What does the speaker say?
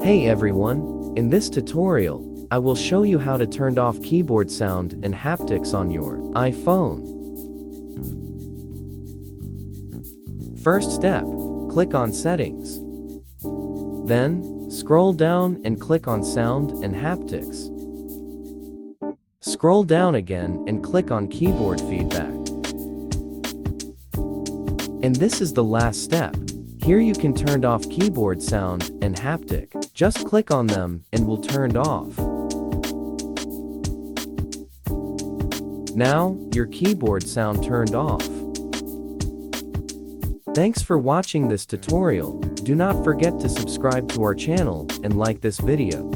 Hey everyone, in this tutorial, I will show you how to turn off keyboard sound and haptics on your iPhone. First step, click on Settings. Then, scroll down and click on Sound and Haptics. Scroll down again and click on Keyboard Feedback. And this is the last step. Here you can turn off keyboard sound and haptic. Just click on them and will turn off. Now, your keyboard sound turned off. Thanks for watching this tutorial. Do not forget to subscribe to our channel and like this video.